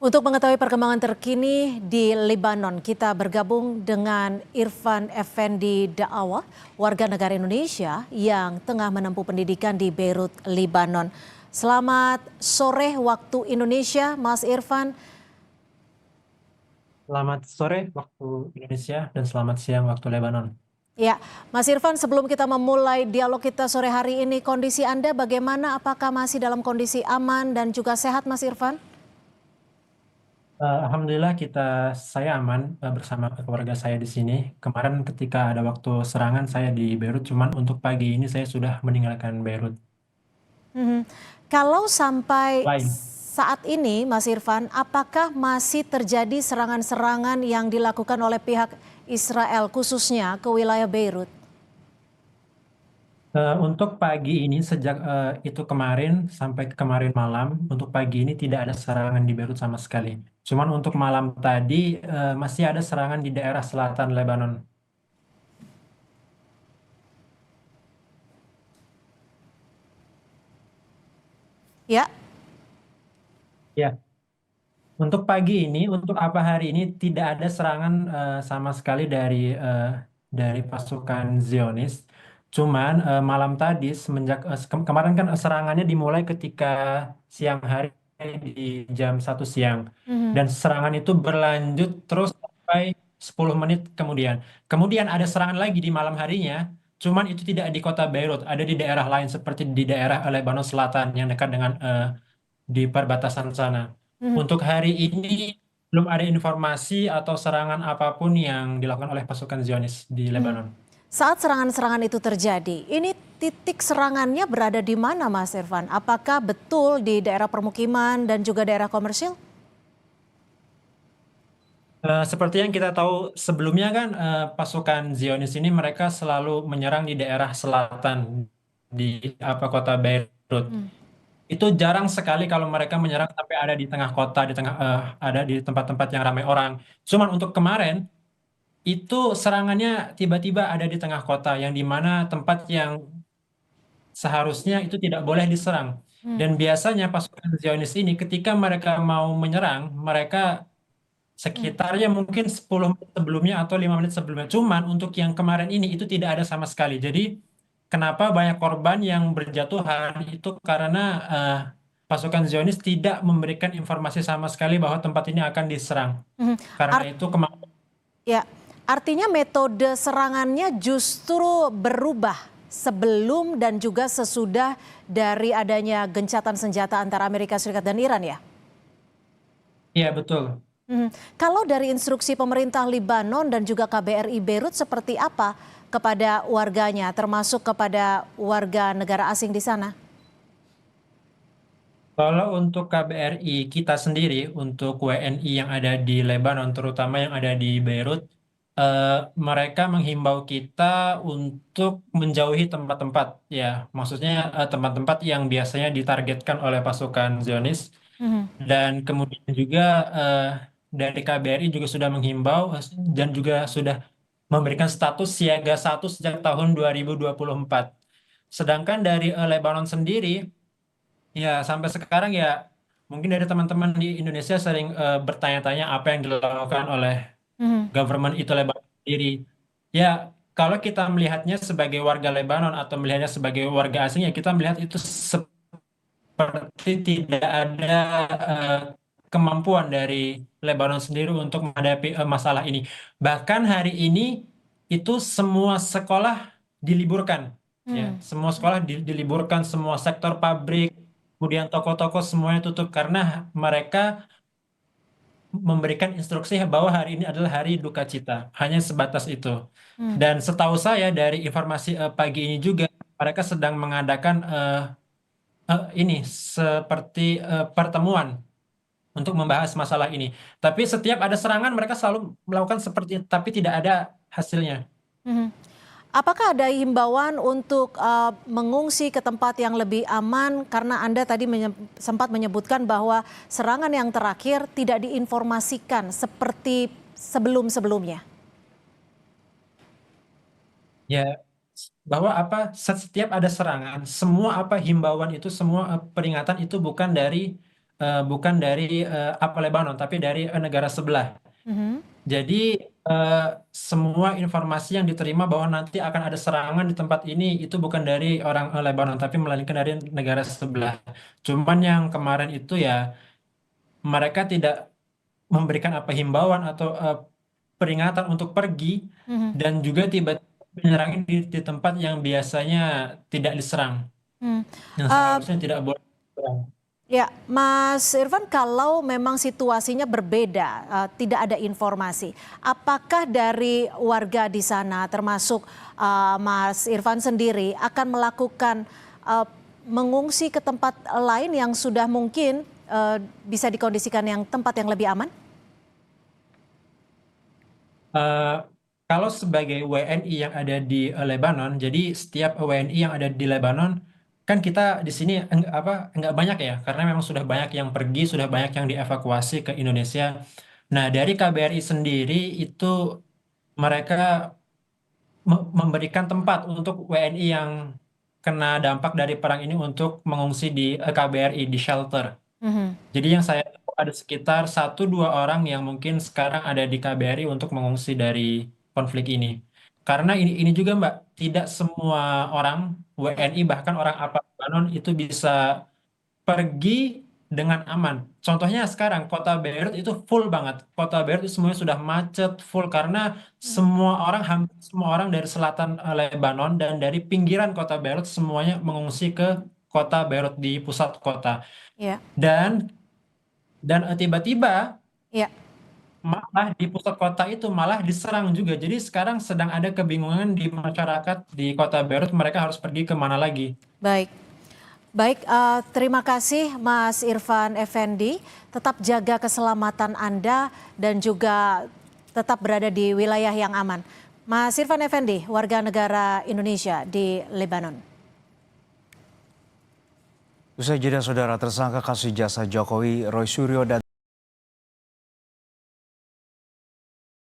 Untuk mengetahui perkembangan terkini di Lebanon, kita bergabung dengan Irfan Effendi Da'awa, warga negara Indonesia yang tengah menempuh pendidikan di Beirut, Lebanon. Selamat sore waktu Indonesia, Mas Irfan. Selamat sore waktu Indonesia dan selamat siang waktu Lebanon. Ya, Mas Irfan, sebelum kita memulai dialog kita sore hari ini, kondisi Anda bagaimana? Apakah masih dalam kondisi aman dan juga sehat, Mas Irfan? Alhamdulillah saya aman bersama keluarga saya di sini. Kemarin ketika ada waktu serangan saya di Beirut, cuman untuk pagi ini saya sudah meninggalkan Beirut. Mhm. Kalau sampai Lain. saat ini, Mas Irfan, apakah masih terjadi serangan-serangan yang dilakukan oleh pihak Israel, khususnya ke wilayah Beirut? Untuk pagi ini sejak itu kemarin sampai kemarin malam, untuk pagi ini tidak ada serangan di Beirut sama sekali. Cuman untuk malam tadi masih ada serangan di daerah selatan Lebanon. Ya. Ya. Untuk pagi ini, untuk apa hari ini tidak ada serangan sama sekali dari pasukan Zionis. Cuman malam tadi semenjak kemarin kan serangannya dimulai ketika siang hari di jam 1 siang Mhm. dan serangan itu berlanjut terus sampai 10 menit kemudian. Kemudian ada serangan lagi di malam harinya. Cuman itu tidak di kota Beirut, ada di daerah lain seperti di daerah Lebanon Selatan yang dekat dengan di perbatasan sana. Mhm. Untuk hari ini belum ada informasi atau serangan apapun yang dilakukan oleh pasukan Zionis di Mhm. Lebanon. Saat serangan-serangan itu terjadi, ini titik serangannya berada di mana, Mas Irfan? Apakah betul di daerah permukiman dan juga daerah komersil? Seperti yang kita tahu sebelumnya kan pasukan Zionis ini mereka selalu menyerang di daerah selatan di kota Beirut. Hmm. Itu jarang sekali kalau mereka menyerang sampai ada di tengah kota, ada di tempat-tempat yang ramai orang. Cuman untuk kemarin itu serangannya tiba-tiba ada di tengah kota yang di mana tempat yang seharusnya itu tidak boleh diserang. Hmm. Dan biasanya pasukan Zionis ini ketika mereka mau menyerang, mereka Hmm. sekitarnya mungkin 10 menit sebelumnya atau 5 menit sebelumnya. Cuman untuk yang kemarin ini itu tidak ada sama sekali. Jadi kenapa banyak korban yang berjatuhan itu karena eh, pasukan Zionis tidak memberikan informasi sama sekali bahwa tempat ini akan diserang. Mhm. Karena Art- itu kemarin ya, artinya metode serangannya justru berubah sebelum dan juga sesudah dari adanya gencatan senjata antara Amerika Serikat dan Iran ya? ya betul. Mhm. Kalau dari instruksi pemerintah Libanon dan juga KBRI Beirut seperti apa kepada warganya, termasuk kepada warga negara asing di sana? Kalau untuk KBRI kita sendiri, untuk WNI yang ada di Lebanon, terutama yang ada di Beirut, eh, mereka menghimbau kita untuk menjauhi tempat-tempat, ya, maksudnya tempat-tempat yang biasanya ditargetkan oleh pasukan Zionis, Mhm. dan kemudian juga eh, dari KBRI juga sudah menghimbau dan juga sudah memberikan status siaga 1 sejak tahun 2024. Sedangkan dari Lebanon sendiri, ya, sampai sekarang ya mungkin dari teman-teman di Indonesia sering bertanya-tanya apa yang dilakukan oleh Mhm. government itu Lebanon sendiri. Ya, kalau kita melihatnya sebagai warga Lebanon atau melihatnya sebagai warga asing ya kita melihat itu seperti tidak ada eh, kemampuan dari Lebanon sendiri untuk menghadapi masalah ini. Bahkan hari ini itu semua sekolah diliburkan, ya, Hmm. semua sekolah diliburkan, semua sektor pabrik, kemudian toko-toko semuanya tutup karena mereka memberikan instruksi bahwa hari ini adalah hari duka cita, hanya sebatas itu. Hmm. Dan setahu saya dari informasi pagi ini juga mereka sedang mengadakan ini seperti pertemuan untuk membahas masalah ini. Tapi setiap ada serangan mereka selalu melakukan seperti itu, tapi tidak ada hasilnya. Mhm. Apakah ada himbauan untuk mengungsi ke tempat yang lebih aman karena Anda tadi sempat menyebutkan bahwa serangan yang terakhir tidak diinformasikan seperti sebelum-sebelumnya? Ya, bahwa apa setiap ada serangan, semua apa himbauan itu, semua peringatan itu bukan dari bukan dari apa Lebanon, tapi dari negara sebelah. Mhm. Jadi semua informasi yang diterima bahwa nanti akan ada serangan di tempat ini itu bukan dari orang Lebanon, tapi melainkan dari negara sebelah. Cuman yang kemarin itu ya mereka tidak memberikan apa himbauan atau peringatan untuk pergi Mhm. dan juga tiba-tiba menyerang di tempat yang biasanya tidak diserang, Hmm. yang Eh, seharusnya tidak boleh diserang. Ya, Mas Irfan, kalau memang situasinya berbeda, tidak ada informasi, apakah dari warga di sana, termasuk Mas Irfan sendiri, akan melakukan eh, mengungsi ke tempat lain yang sudah mungkin bisa dikondisikan yang tempat yang lebih aman? Eh, Kalau sebagai WNI yang ada di Lebanon, jadi setiap WNI yang ada di Lebanon, kan kita di sini enggak banyak ya, karena memang sudah banyak yang pergi, sudah banyak yang dievakuasi ke Indonesia. Nah, dari KBRI sendiri itu mereka memberikan tempat untuk WNI yang kena dampak dari perang ini untuk mengungsi di KBRI di shelter. Mhm. Jadi yang saya tahu ada sekitar 1-2 orang yang mungkin sekarang ada di KBRI untuk mengungsi dari konflik ini. Karena ini juga Mbak, tidak semua orang Ya. WNI bahkan orang apa Lebanon itu bisa pergi dengan aman. Contohnya sekarang kota Beirut itu full banget. Kota Beirut itu semuanya sudah macet full karena Mhm. hampir semua orang dari selatan Lebanon dan dari pinggiran kota Beirut semuanya mengungsi ke kota Beirut di pusat kota. Ya. Dan tiba-tiba Ya. malah di pusat kota itu malah diserang juga. Jadi sekarang sedang ada kebingungan di masyarakat di kota Beirut mereka harus pergi kemana lagi. Baik. Baik, terima kasih Mas Irfan Effendi. Tetap jaga keselamatan Anda dan juga tetap berada di wilayah yang aman. Mas Irfan Effendi, warga negara Indonesia di Lebanon. Usai jeda saudara, tersangka kasus jasa Jokowi Roy Suryo dan